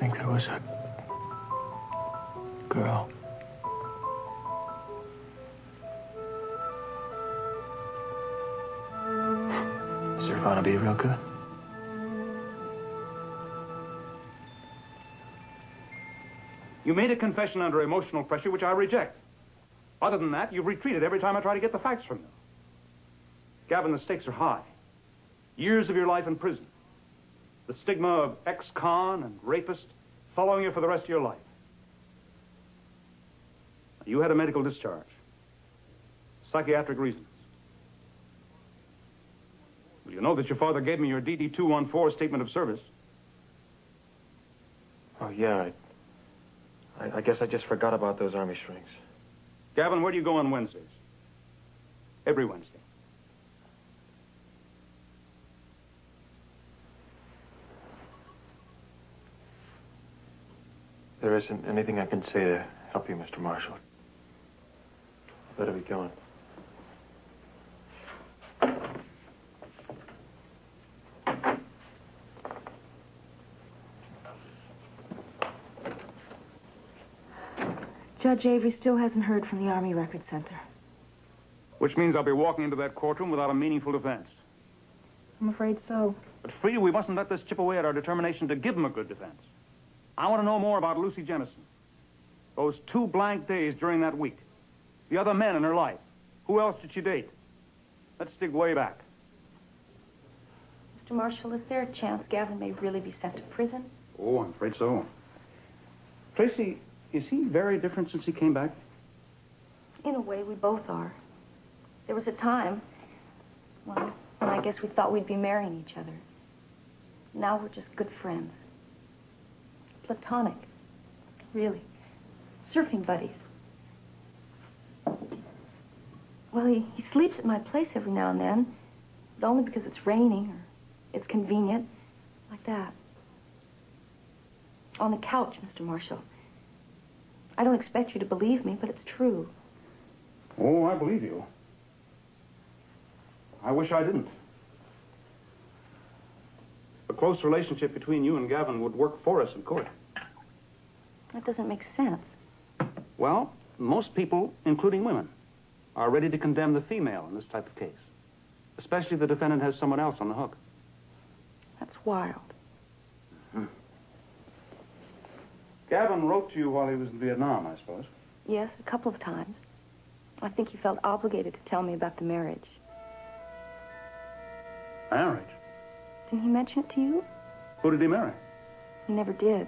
think there was a girl. Is your father be real good? You made a confession under emotional pressure, which I reject. Other than that, you've retreated every time I try to get the facts from you. Gavin, the stakes are high. Years of your life in prison. The stigma of ex-con and rapist following you for the rest of your life. You had a medical discharge. Psychiatric reasons. Well, you know that your father gave me your DD-214 statement of service. Oh, yeah, I guess I just forgot about those army strings. Gavin, where do you go on Wednesdays? Every Wednesday. There isn't anything I can say to help you, Mr. Marshall. I better be going. Judge Avery still hasn't heard from the Army Record Center. Which means I'll be walking into that courtroom without a meaningful defense. I'm afraid so. But, Frida, we mustn't let this chip away at our determination to give him a good defense. I want to know more about Lucy Jennison. Those 2 blank days during that week. The other men in her life. Who else did she date? Let's dig way back. Mr. Marshall, is there a chance Gavin may really be sent to prison? Oh, I'm afraid so. Tracy, is he very different since he came back? In a way, we both are. There was a time, well, when I guess we thought we'd be marrying each other. Now we're just good friends. Platonic. Really. Surfing buddies. Well, he sleeps at my place every now and then, but only because it's raining or it's convenient, like that. On the couch, Mr. Marshall. I don't expect you to believe me, but it's true. Oh, I believe you. I wish I didn't. A close relationship between you and Gavin would work for us in court. That doesn't make sense. Well, most people, including women, are ready to condemn the female in this type of case. Especially if the defendant has someone else on the hook. That's wild. Mm-hmm. Gavin wrote to you while he was in Vietnam, I suppose. Yes, a couple of times. I think he felt obligated to tell me about the marriage. Marriage? Didn't he mention it to you? Who did he marry? He never did.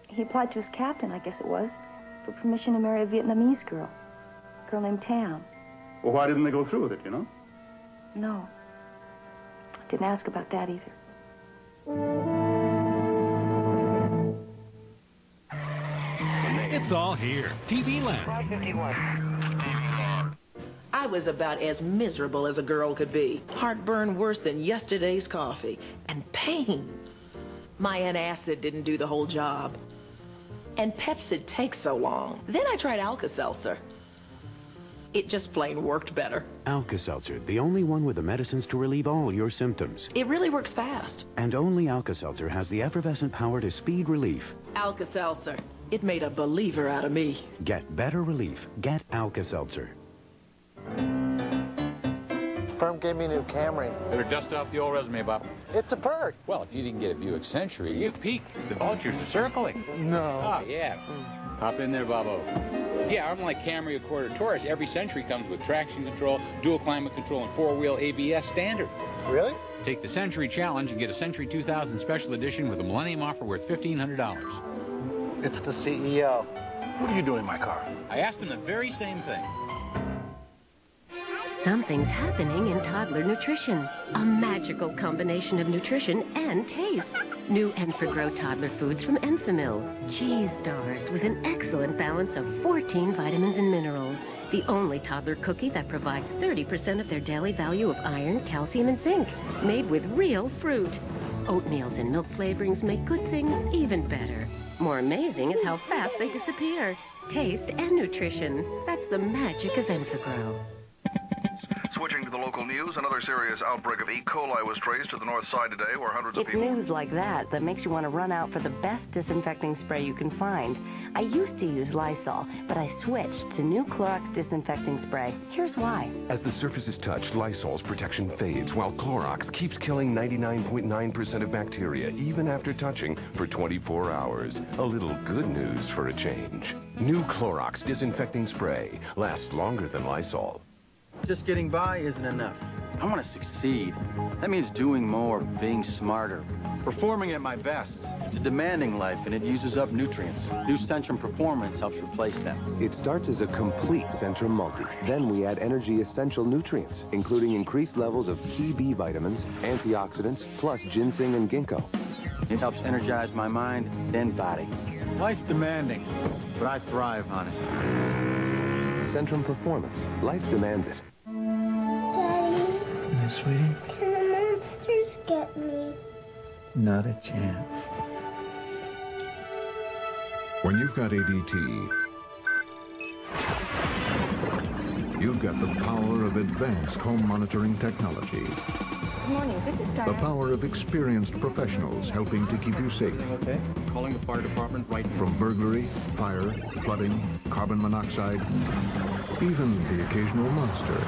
He applied to his captain, I guess it was, for permission to marry a Vietnamese girl. A girl named Tham. Well, why didn't they go through with it, you know? No. Didn't ask about that either. It's all here. TV Land. 551. I was about as miserable as a girl could be. Heartburn worse than yesterday's coffee. And pain. My antacid didn't do the whole job. And Pepsid takes so long. Then I tried Alka-Seltzer. It just plain worked better. Alka-Seltzer, the only one with the medicines to relieve all your symptoms. It really works fast. And only Alka-Seltzer has the effervescent power to speed relief. Alka-Seltzer. It made a believer out of me. Get better relief. Get Alka-Seltzer. Firm gave me a new Camry. Better dust off the old resume, Bob. It's a perk. Well, if you didn't get a Buick Century, you peaked. The vultures are circling. No. Oh, yeah. Hop in there, Bobo. Yeah, unlike Camry, Accord, or Taurus, every Century comes with traction control, dual climate control, and 4-wheel ABS standard. Really? Take the Century Challenge and get a Century 2000 Special Edition with a Millennium offer worth $1,500. It's the CEO. What are you doing in my car? I asked him the very same thing. Something's happening in toddler nutrition. A magical combination of nutrition and taste. New Enfagrow toddler foods from Enfamil. Cheese stars with an excellent balance of 14 vitamins and minerals. The only toddler cookie that provides 30% of their daily value of iron, calcium, and zinc. Made with real fruit. Oatmeals and milk flavorings make good things even better. More amazing is how fast they disappear. Taste and nutrition. That's the magic of Enfagrow. So Switching to the local news, another serious outbreak of E. coli was traced to the north side today, where hundreds of It's people... news like that that makes you want to run out for the best disinfecting spray you can find. I used to use Lysol, but I switched to new Clorox disinfecting spray. Here's why. As the surface is touched, Lysol's protection fades, while Clorox keeps killing 99.9% of bacteria, even after touching, for 24 hours. A little good news for a change. New Clorox disinfecting spray lasts longer than Lysol. Just getting by isn't enough. I want to succeed. That means doing more, being smarter, performing at my best. It's a demanding life, and it uses up nutrients. New Centrum Performance helps replace them. It starts as a complete Centrum Multi. Then we add energy essential nutrients, including increased levels of key B vitamins, antioxidants, plus ginseng and ginkgo. It helps energize my mind and body. Life's demanding, but I thrive on it. Centrum Performance. Life demands it. Daddy. Yes, sweetie? Can the monsters get me? Not a chance. When you've got ADT, you've got the power of advanced home monitoring technology. Good morning, this is Diane. The power of experienced professionals helping to keep you safe. Okay. Calling the fire department right now. From burglary, fire, flooding, carbon monoxide, even the occasional monster.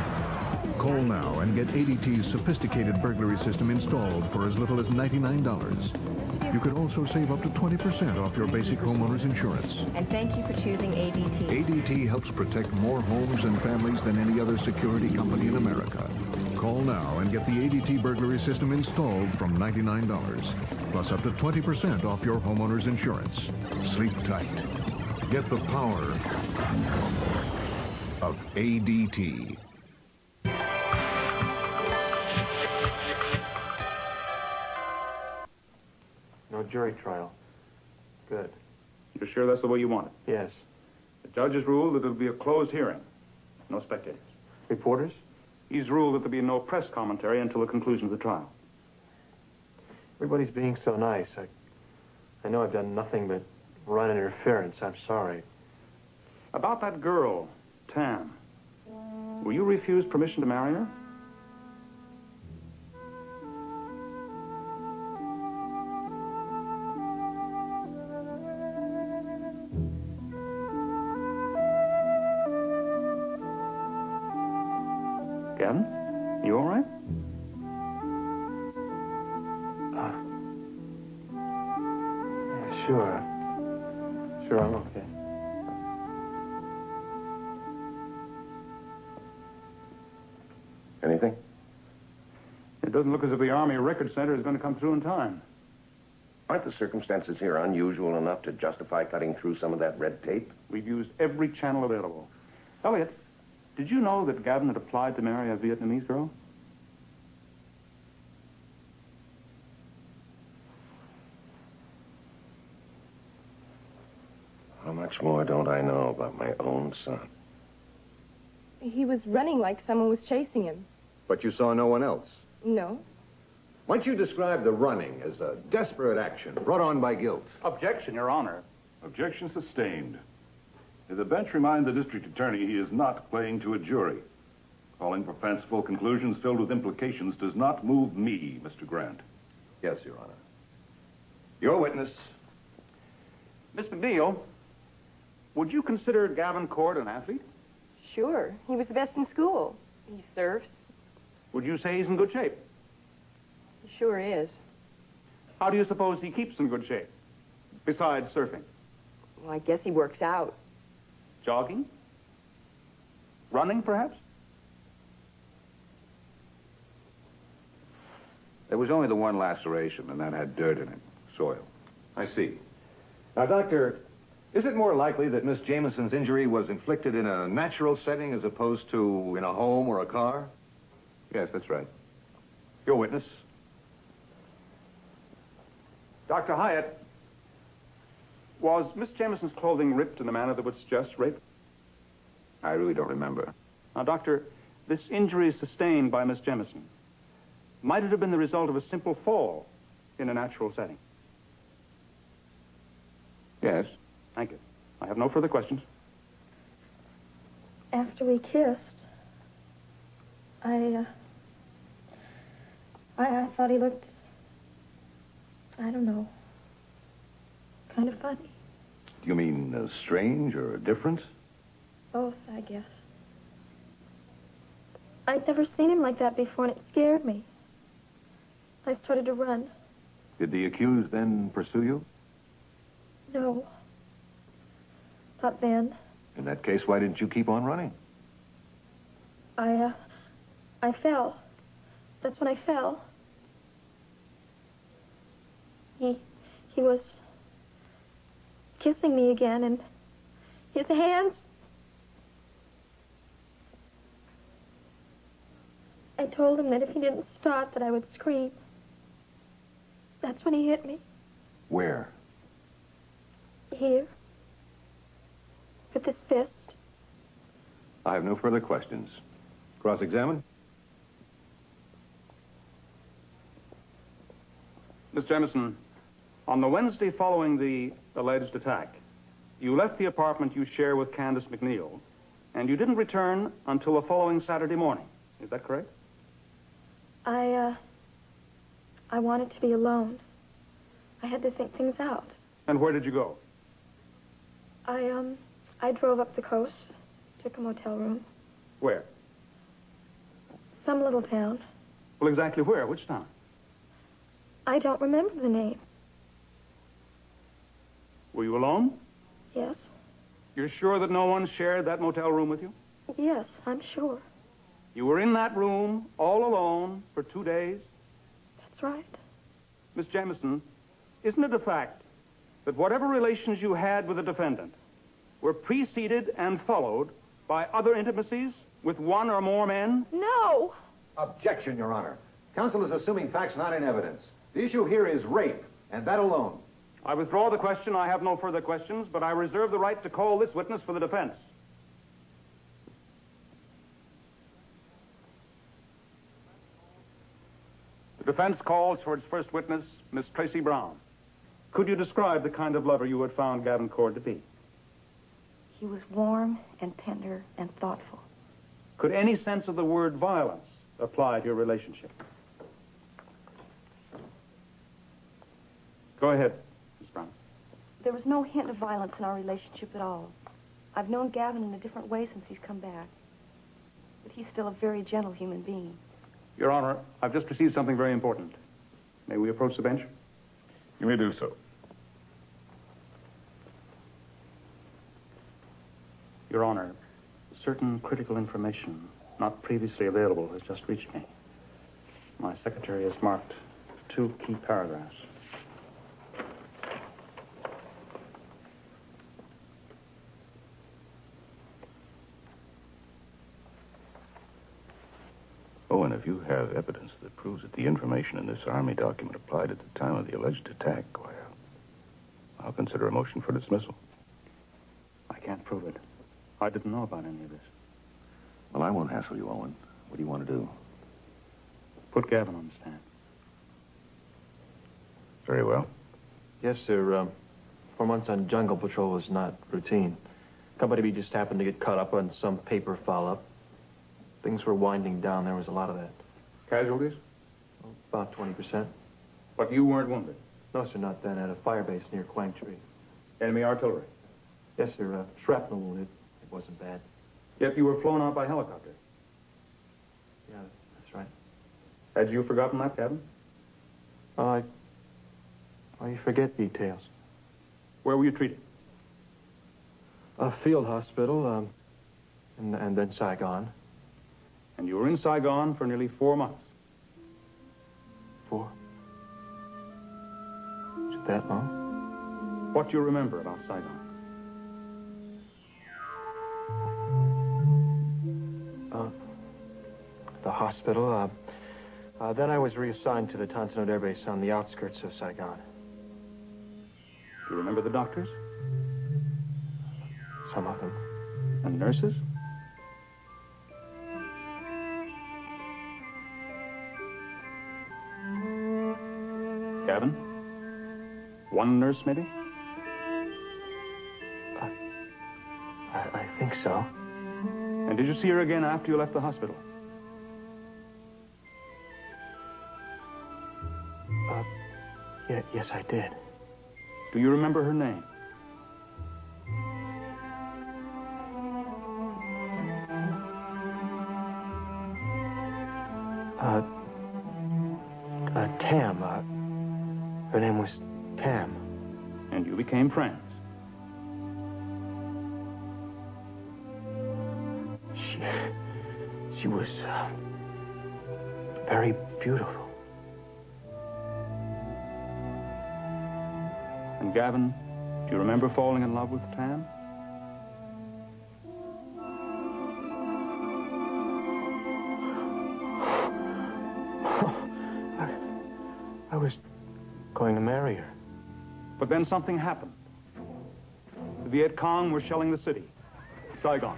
Call now and get ADT's sophisticated burglary system installed for as little as $99. You could also save up to 20% off your basic homeowner's insurance. And thank you for choosing ADT. ADT helps protect more homes and families than any other security company in America. Call now and get the ADT burglary system installed from $99, plus up to 20% off your homeowner's insurance. Sleep tight. Get the power of ADT. No jury trial. Good. You're sure that's the way you want it? Yes. The judge has ruled that it'll be a closed hearing. No spectators. Reporters? He's ruled that there'll be no press commentary until the conclusion of the trial. Everybody's being so nice. I know I've done nothing but run interference. I'm sorry. About that girl, Tham. Were you refused permission to marry her? Gavin, you all right? Yeah, sure. Sure, I'm okay. Anything? It doesn't look as if the Army Record Center is going to come through in time. Aren't the circumstances here unusual enough to justify cutting through some of that red tape? We've used every channel available. Elliot, did you know that Gavin had applied to marry a Vietnamese girl? How much more don't I know about my own son? He was running like someone was chasing him. But you saw no one else? No. Why don't you describe the running as a desperate action brought on by guilt? Objection, Your Honor. Objection sustained. If the bench remind the district attorney he is not playing to a jury. Calling for fanciful conclusions filled with implications does not move me, Mr. Grant. Yes, Your Honor. Your witness. Miss McNeil, would you consider Gavin Cord an athlete? Sure. He was the best in school. He surfs. Would you say he's in good shape? He sure is. How do you suppose he keeps in good shape, besides surfing? Well, I guess he works out. Jogging? Running, perhaps? There was only the one laceration, and that had dirt in it, soil. I see. Now, Doctor, is it more likely that Miss Jameson's injury was inflicted in a natural setting as opposed to in a home or a car? Yes, that's right. Your witness. Dr. Hyatt, was Miss Jamison's clothing ripped in a manner that would suggest rape? I really don't remember. Now, Doctor, this injury sustained by Miss Jamison, might it have been the result of a simple fall in a natural setting? Yes. Thank you. I have no further questions. After we kissed, I thought he looked, I don't know, kind of funny. Do you mean strange or different? Both, I guess. I'd never seen him like that before, and it scared me. I started to run. Did the accused then pursue you? No. Not then. In that case, why didn't you keep on running? I fell. That's when I fell. He was kissing me again, and his hands... I told him that if he didn't stop, that I would scream. That's when he hit me. Where? Here. With his fist. I have no further questions. Cross-examine. Miss Jamison, on the Wednesday following the alleged attack, you left the apartment you share with Candace McNeil, and you didn't return until the following Saturday morning. Is that correct? I wanted to be alone. I had to think things out. And where did you go? I drove up the coast, took a motel room. Where? Some little town. Well, exactly where? Which town? I don't remember the name. Were you alone? Yes. You're sure that no one shared that motel room with you? Yes, I'm sure. You were in that room, all alone, for 2 days? That's right. Miss Jamison, isn't it a fact that whatever relations you had with the defendant were preceded and followed by other intimacies with one or more men? No! Objection, Your Honor. Counsel is assuming facts not in evidence. The issue here is rape, and that alone. I withdraw the question. I have no further questions, but I reserve the right to call this witness for the defense. The defense calls for its first witness, Miss Tracy Brown. Could you describe the kind of lover you had found Gavin Cord to be? He was warm and tender and thoughtful. Could any sense of the word violence apply to your relationship? Go ahead, Miss Brown. There was no hint of violence in our relationship at all. I've known Gavin in a different way since he's come back. But he's still a very gentle human being. Your Honor, I've just received something very important. May we approach the bench? You may do so. Your Honor, certain critical information not previously available has just reached me. My secretary has marked 2 key paragraphs. Owen, if you have evidence that proves that the information in this Army document applied at the time of the alleged attack, why, I'll consider a motion for dismissal. I can't prove it. I didn't know about any of this. Well, I won't hassle you, Owen. What do you want to do? Put Gavin on the stand. Very well. Yes, sir. 4 months on jungle patrol was not routine. Company B just happened to get caught up on some paper follow-up. Things were winding down. There was a lot of that. Casualties? About 20%. But you weren't wounded? No, sir, not then. At a fire base near Quang Tree. Enemy artillery? Yes, sir. Shrapnel wounded. It wasn't bad. Yet you were flown out by helicopter? Yeah, that's right. Had you forgotten that, Gavin? Well, you forget details. Where were you treated? A field hospital, and then Saigon. And you were in Saigon for nearly 4 months? 4? Is it that long? What do you remember about Saigon? The hospital. Then I was reassigned to the Tonsanod Air Base on the outskirts of Saigon. Do you remember the doctors? Some of them. And nurses? Gavin? One nurse, maybe? I think so. And did you see her again after you left the hospital? Yes, I did. Do you remember her name? Tam. Her name was Tam. And you became friends. She was very beautiful. And Gavin, do you remember falling in love with Tam? I was going to marry her. But then something happened. The Viet Cong were shelling the city. Saigon.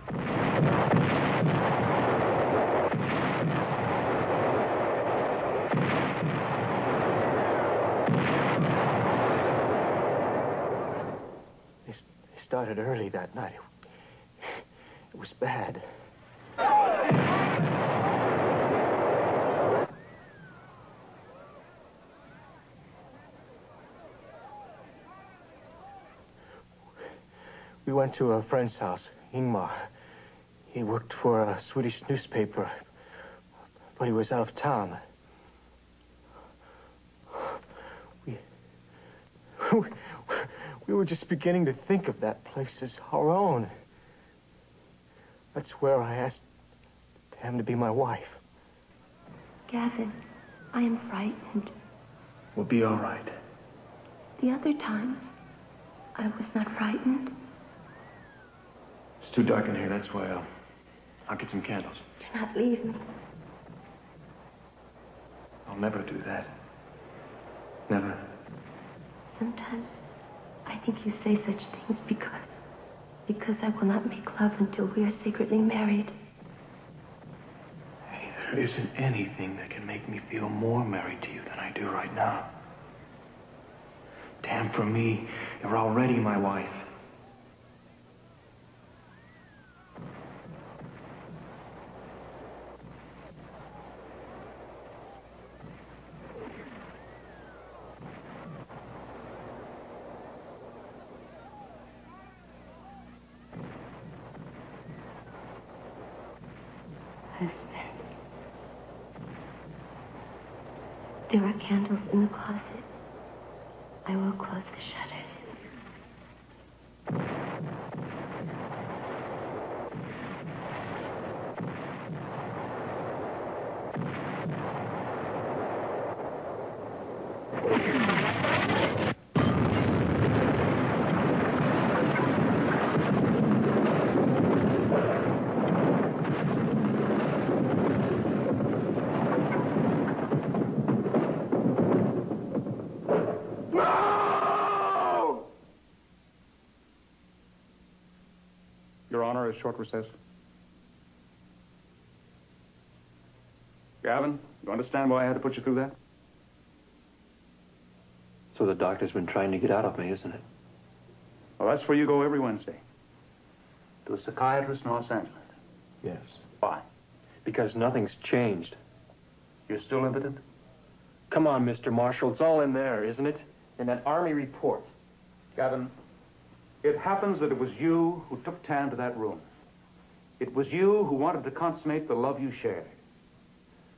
They started early that night. It was bad. We went to a friend's house, Ingmar. He worked for a Swedish newspaper, but he was out of town. We were just beginning to think of that place as our own. That's where I asked Tam to be my wife. Gavin, I am frightened. We'll be all right. The other times, I was not frightened. It's too dark in here, that's why I'll get some candles. Do not leave me. I'll never do that. Never. Sometimes I think you say such things because I will not make love until we are sacredly married. Hey, there isn't anything that can make me feel more married to you than I do right now. Damn, for me, you're already my wife. Husband. There are candles in the closet. I will close the shutters. Your Honor, a short recess. Gavin, you understand why I had to put you through that? So the doctor's been trying to get out of me, isn't it? Well, that's where you go every Wednesday. To a psychiatrist in Los Angeles. Yes. Why? Because nothing's changed. You're still impotent? Come on, Mr. Marshall. It's all in there, isn't it? In that Army report. Gavin, it happens that it was you who took Tam to that room. It was you who wanted to consummate the love you shared.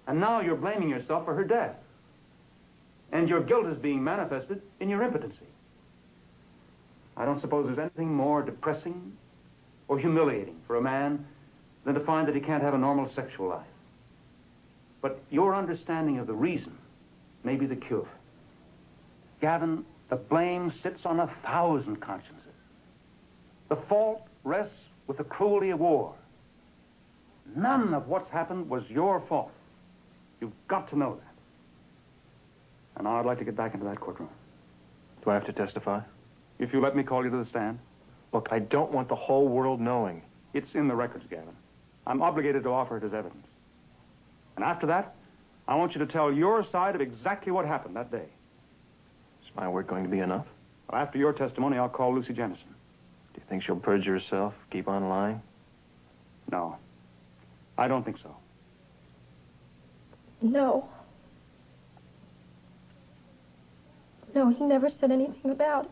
And now you're blaming yourself for her death. And your guilt is being manifested in your impotency. I don't suppose there's anything more depressing or humiliating for a man than to find that he can't have a normal sexual life. But your understanding of the reason may be the cure. Gavin, the blame sits on 1,000 consciences. The fault rests with the cruelty of war. None of what's happened was your fault. You've got to know that. And now I'd like to get back into that courtroom. Do I have to testify? If you let me call you to the stand. Look, I don't want the whole world knowing. It's in the records, Gavin. I'm obligated to offer it as evidence. And after that, I want you to tell your side of exactly what happened that day. Is my word going to be enough? Well, after your testimony, I'll call Lucy Jemison. Do you think she'll perjure herself, keep on lying? No. I don't think so. No. No, he never said anything about it.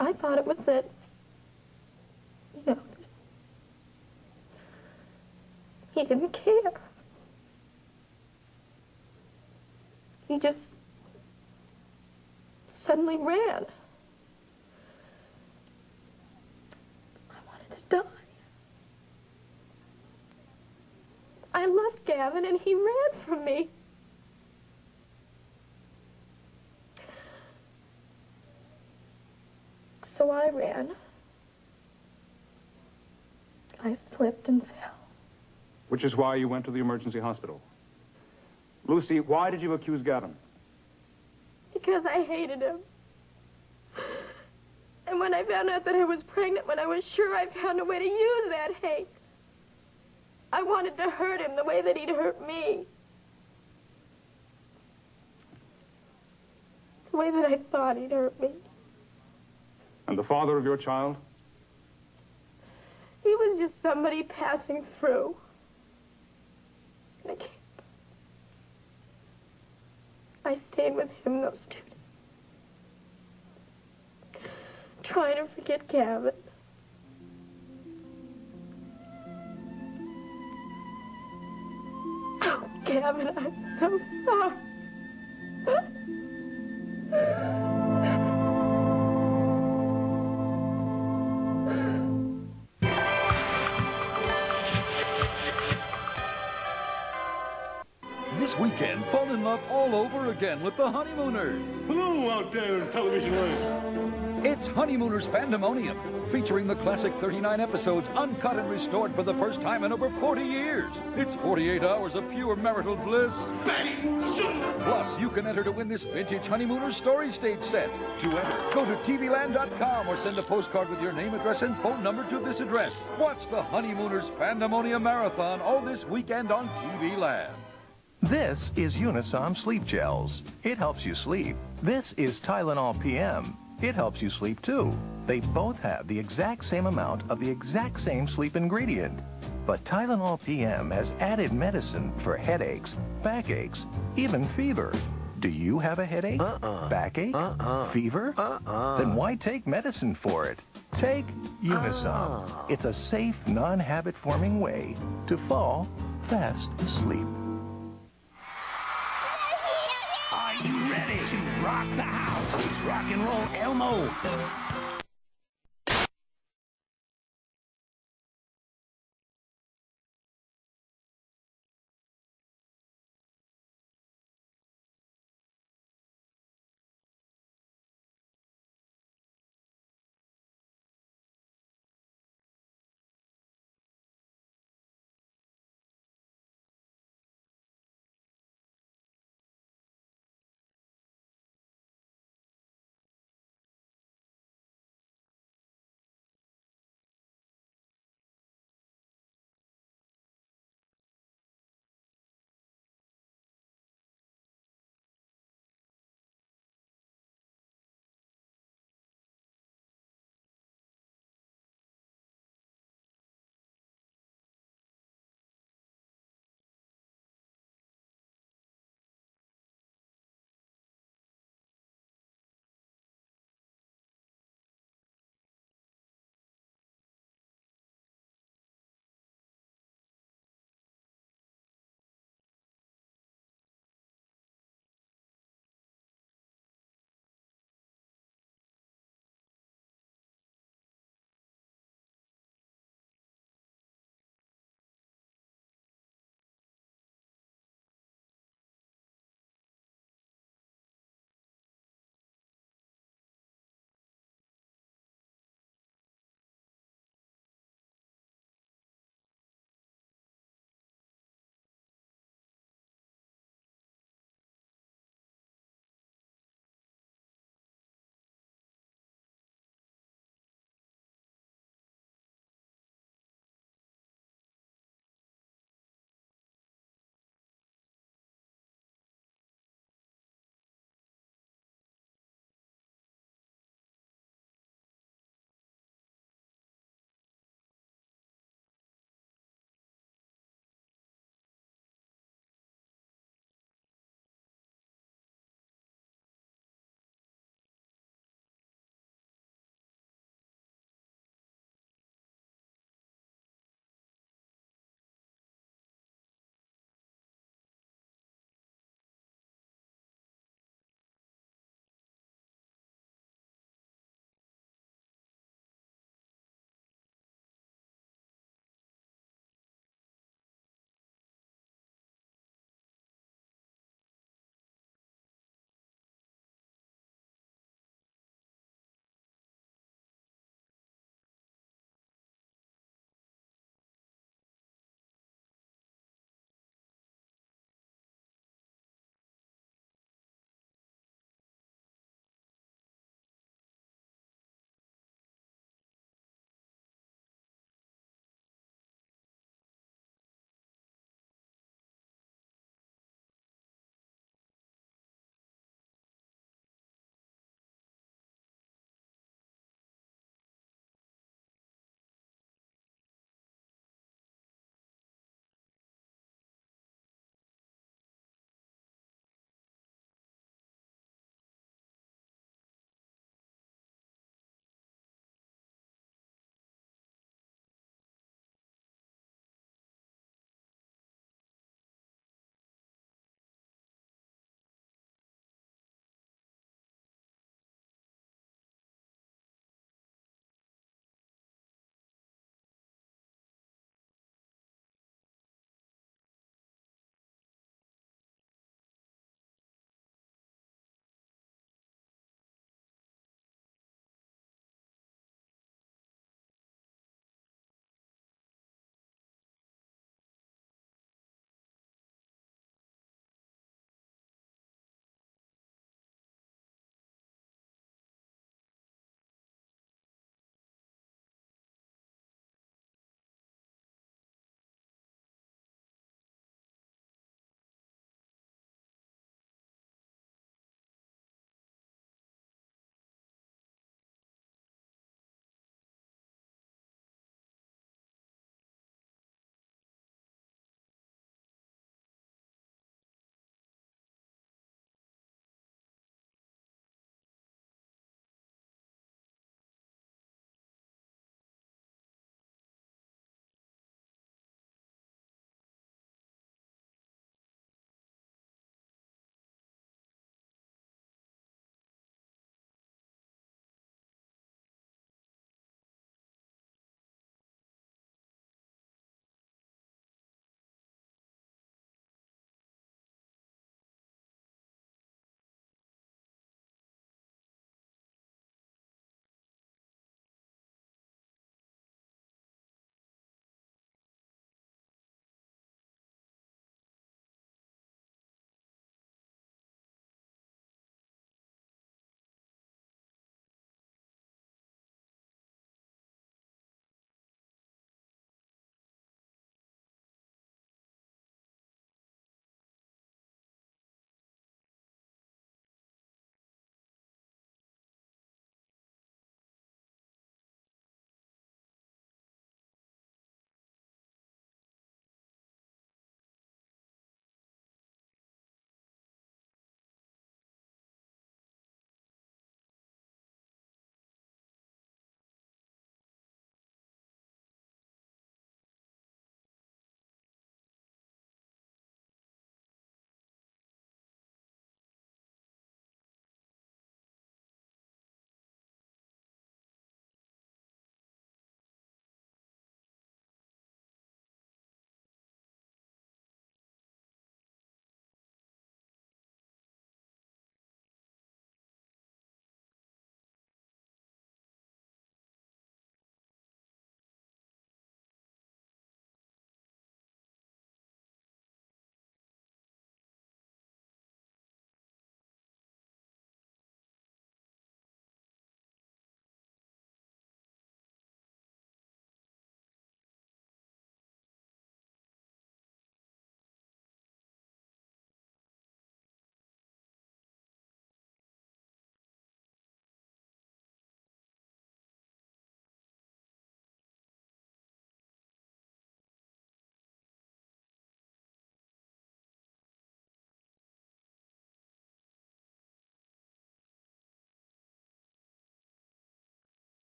I thought it was that, you know, he didn't care. He just suddenly ran. I wanted to die. I loved Gavin, and he ran from me. So I ran. I slipped and fell. Which is why you went to the emergency hospital. Lucy, why did you accuse Gavin? Because I hated him. And when I found out that I was pregnant, when I was sure, I found a way to use that hate. I wanted to hurt him the way that he'd hurt me. The way that I thought he'd hurt me. And the father of your child? He was just somebody passing through. And I stayed with him those 2 days. Trying to forget Gavin. Oh, Gavin, I'm so sorry. This weekend, fall in love all over again with the Honeymooners. Hello out there in television land. It's Honeymooners Pandemonium, featuring the classic 39 episodes uncut and restored for the first time in over 40 years. It's 48 hours of pure marital bliss. Plus, you can enter to win this vintage Honeymooners story stage set. To enter, go to tvland.com or send a postcard with your name, address, and phone number to this address. Watch the Honeymooners Pandemonium Marathon all this weekend on TV Land. This is Unisom Sleep Gels. It helps you sleep. This is Tylenol PM. It helps you sleep too. They both have the exact same amount of the exact same sleep ingredient. But Tylenol PM has added medicine for headaches, backaches, even fever. Do you have a headache? Backache? Fever? Then why take medicine for it? Take Unisom. It's a safe, non-habit-forming way to fall fast asleep. Are you ready to rock the house? It's Rock and Roll Elmo.